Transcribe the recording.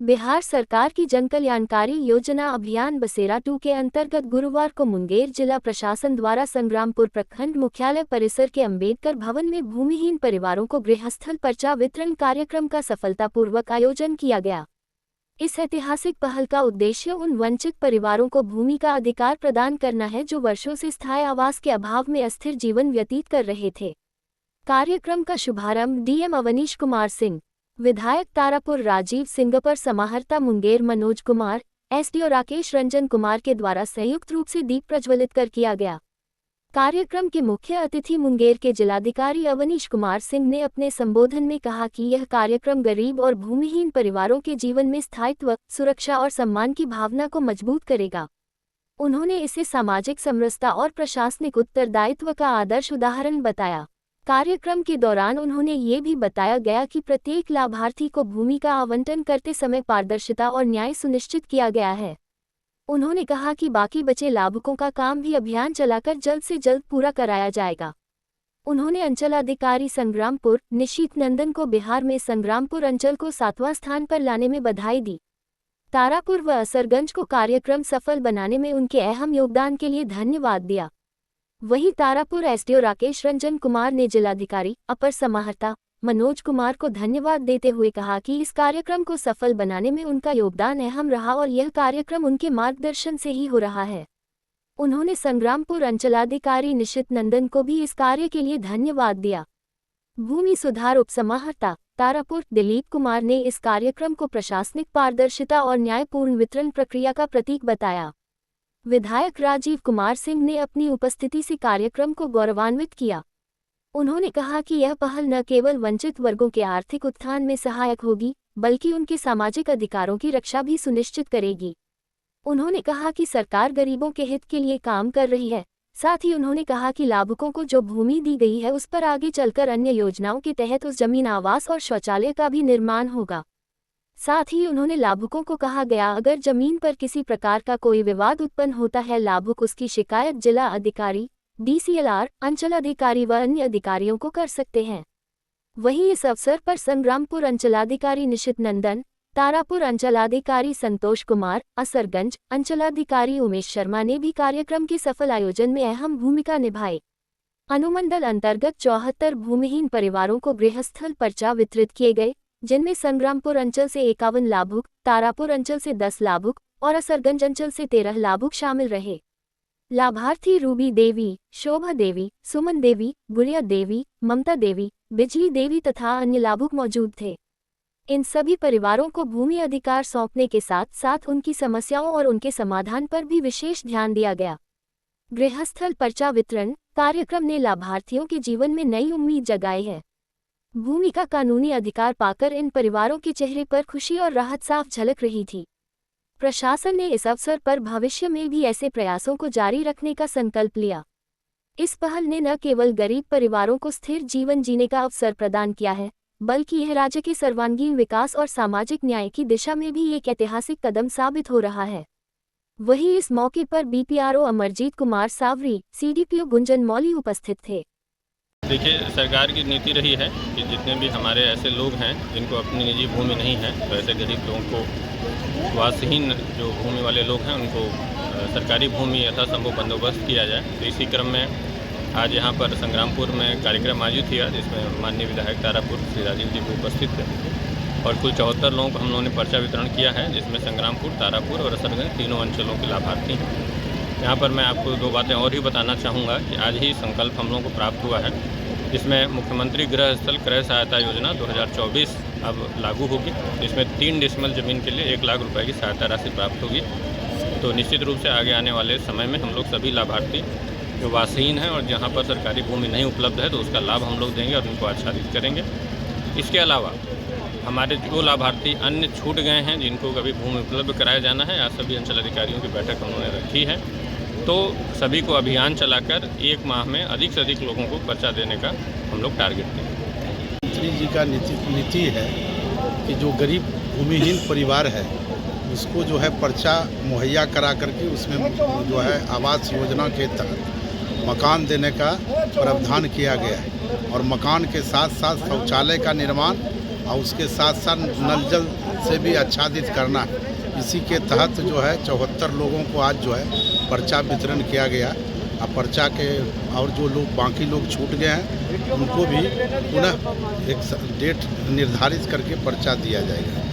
बिहार सरकार की जन कल्याणकारी योजना अभियान बसेरा 2 के अंतर्गत गुरुवार को मुंगेर जिला प्रशासन द्वारा संग्रामपुर प्रखंड मुख्यालय परिसर के अंबेडकर भवन में भूमिहीन परिवारों को गृहस्थल पर्चा वितरण कार्यक्रम का सफलतापूर्वक आयोजन किया गया। इस ऐतिहासिक पहल का उद्देश्य उन वंचित परिवारों को भूमि का अधिकार प्रदान करना है जो वर्षों से स्थायी आवास के अभाव में अस्थिर जीवन व्यतीत कर रहे थे। कार्यक्रम का शुभारंभ डीएम अवनीश कुमार सिंह, विधायक तारापुर राजीव सिंह पर समाहर्ता मुंगेर मनोज कुमार, एसडीओ राकेश रंजन कुमार के द्वारा संयुक्त रूप से दीप प्रज्वलित कर किया गया। कार्यक्रम के मुख्य अतिथि मुंगेर के जिलाधिकारी अवनीश कुमार सिंह ने अपने संबोधन में कहा कि यह कार्यक्रम गरीब और भूमिहीन परिवारों के जीवन में स्थायित्व, सुरक्षा और सम्मान की भावना को मजबूत करेगा। उन्होंने इसे सामाजिक समरसता और प्रशासनिक उत्तरदायित्व का आदर्श उदाहरण बताया। कार्यक्रम के दौरान उन्होंने ये भी बताया गया कि प्रत्येक लाभार्थी को भूमि का आवंटन करते समय पारदर्शिता और न्याय सुनिश्चित किया गया है। उन्होंने कहा कि बाकी बचे लाभुकों का काम भी अभियान चलाकर जल्द से जल्द पूरा कराया जाएगा। उन्होंने अंचलाधिकारी संग्रामपुर निशीत नंदन को बिहार में संग्रामपुर अंचल को 7वां स्थान पर लाने में बधाई दी। तारापुर व असरगंज को कार्यक्रम सफल बनाने में उनके अहम योगदान के लिए धन्यवाद दिया। वहीं तारापुर एसडीओ राकेश रंजन कुमार ने जिलाधिकारी अपर समाहर्ता मनोज कुमार को धन्यवाद देते हुए कहा कि इस कार्यक्रम को सफल बनाने में उनका योगदान अहम रहा और यह कार्यक्रम उनके मार्गदर्शन से ही हो रहा है। उन्होंने संग्रामपुर अंचलाधिकारी निशित नंदन को भी इस कार्य के लिए धन्यवाद दिया। भूमि सुधार उप समाहर्ता तारापुर दिलीप कुमार ने इस कार्यक्रम को प्रशासनिक पारदर्शिता और न्यायपूर्ण वितरण प्रक्रिया का प्रतीक बताया। विधायक राजीव कुमार सिंह ने अपनी उपस्थिति से कार्यक्रम को गौरवान्वित किया। उन्होंने कहा कि यह पहल न केवल वंचित वर्गों के आर्थिक उत्थान में सहायक होगी, बल्कि उनके सामाजिक अधिकारों की रक्षा भी सुनिश्चित करेगी। उन्होंने कहा कि सरकार गरीबों के हित के लिए काम कर रही है। साथ ही उन्होंने कहा कि लाभुकों को जो भूमि दी गई है उस पर आगे चलकर अन्य योजनाओं के तहत उस जमीन आवास और शौचालय का भी निर्माण होगा। साथ ही उन्होंने लाभुकों को कहा गया अगर जमीन पर किसी प्रकार का कोई विवाद उत्पन्न होता है लाभुक उसकी शिकायत जिला अधिकारी, डीसीएलआर, अंचलाधिकारी व अन्य अधिकारियों को कर सकते हैं। वहीं इस अवसर पर संग्रामपुर अंचलाधिकारी निशित नंदन, तारापुर अंचलाधिकारी संतोष कुमार, असरगंज अंचलाधिकारी उमेश शर्मा ने भी कार्यक्रम के सफल आयोजन में अहम भूमिका निभाई। अनुमंडल अंतर्गत 74 भूमिहीन परिवारों को गृहस्थल पर्चा वितरित किए गए, जिनमें संग्रामपुर अंचल से 51 लाभुक, तारापुर अंचल से 10 लाभुक और असरगंज अंचल से 13 लाभुक शामिल रहे। लाभार्थी रूबी देवी, शोभा देवी, सुमन देवी, गुड़िया देवी, ममता देवी, बिजली देवी तथा अन्य लाभुक मौजूद थे। इन सभी परिवारों को भूमि अधिकार सौंपने के साथ साथ उनकी समस्याओं और उनके समाधान पर भी विशेष ध्यान दिया गया। गृहस्थल पर्चा वितरण कार्यक्रम ने लाभार्थियों के जीवन में नई उम्मीद जगाई है। भूमि का कानूनी अधिकार पाकर इन परिवारों के चेहरे पर खुशी और राहत साफ झलक रही थी। प्रशासन ने इस अवसर पर भविष्य में भी ऐसे प्रयासों को जारी रखने का संकल्प लिया। इस पहल ने न केवल गरीब परिवारों को स्थिर जीवन जीने का अवसर प्रदान किया है, बल्कि यह राज्य के सर्वांगीण विकास और सामाजिक न्याय की दिशा में भी एक ऐतिहासिक कदम साबित हो रहा है। वहीं इस मौके पर बीपीआरओ अमरजीत कुमार सावरी, सीडीपीओ गुंजन मौली उपस्थित थे। देखिए, सरकार की नीति रही है कि जितने भी हमारे ऐसे लोग हैं जिनको अपनी निजी भूमि नहीं है, तो ऐसे गरीब लोगों को, वासहीन जो भूमि वाले लोग हैं, उनको सरकारी भूमि यथासंभव बंदोबस्त किया जाए। तो इसी क्रम में आज यहाँ पर संग्रामपुर में कार्यक्रम आयोजित किया, जिसमें माननीय विधायक तारापुर श्री राजीव जी को उपस्थित थे और कुल 74 लोगों को हम लोगों ने पर्चा वितरण किया है, जिसमें संग्रामपुर, तारापुर और असरगंज तीनों अंचलों के लाभार्थी हैं। यहाँ पर मैं आपको 2 बातें और भी बताना चाहूँगा कि आज ही संकल्प हम लोगों को प्राप्त हुआ है, जिसमें मुख्यमंत्री गृह स्थल क्रय सहायता योजना 2024 अब लागू होगी, जिसमें 3 डेसिमल ज़मीन के लिए 1 लाख रुपए की सहायता राशि प्राप्त होगी। तो निश्चित रूप से आगे आने वाले समय में हम लोग सभी लाभार्थी जो वासहीन हैं और जहाँ पर सरकारी भूमि नहीं उपलब्ध है तो उसका लाभ हम लोग देंगे और उनको आच्छादित करेंगे। इसके अलावा हमारे जो लाभार्थी अन्य छूट गए हैं, जिनको कभी भूमि उपलब्ध कराया जाना है, आज सभी अंचलाधिकारियों की बैठक उन्होंने रखी है। तो सभी को अभियान चलाकर 1 माह में अधिक से अधिक लोगों को पर्चा देने का हम लोग टारगेट देंगे। मंत्री जी का नीति है कि जो गरीब भूमिहीन परिवार है उसको जो है पर्चा मुहैया करा करके उसमें जो है आवास योजना के तहत मकान देने का प्रावधान किया गया है और मकान के साथ साथ शौचालय का निर्माण और उसके साथ साथ नल जल से भी आच्छादित करना है। इसी के तहत जो है 74 लोगों को आज जो है पर्चा वितरण किया गया। अब पर्चा के और जो लोग बाकी लोग छूट गए हैं उनको भी पुनः एक डेट निर्धारित करके पर्चा दिया जाएगा।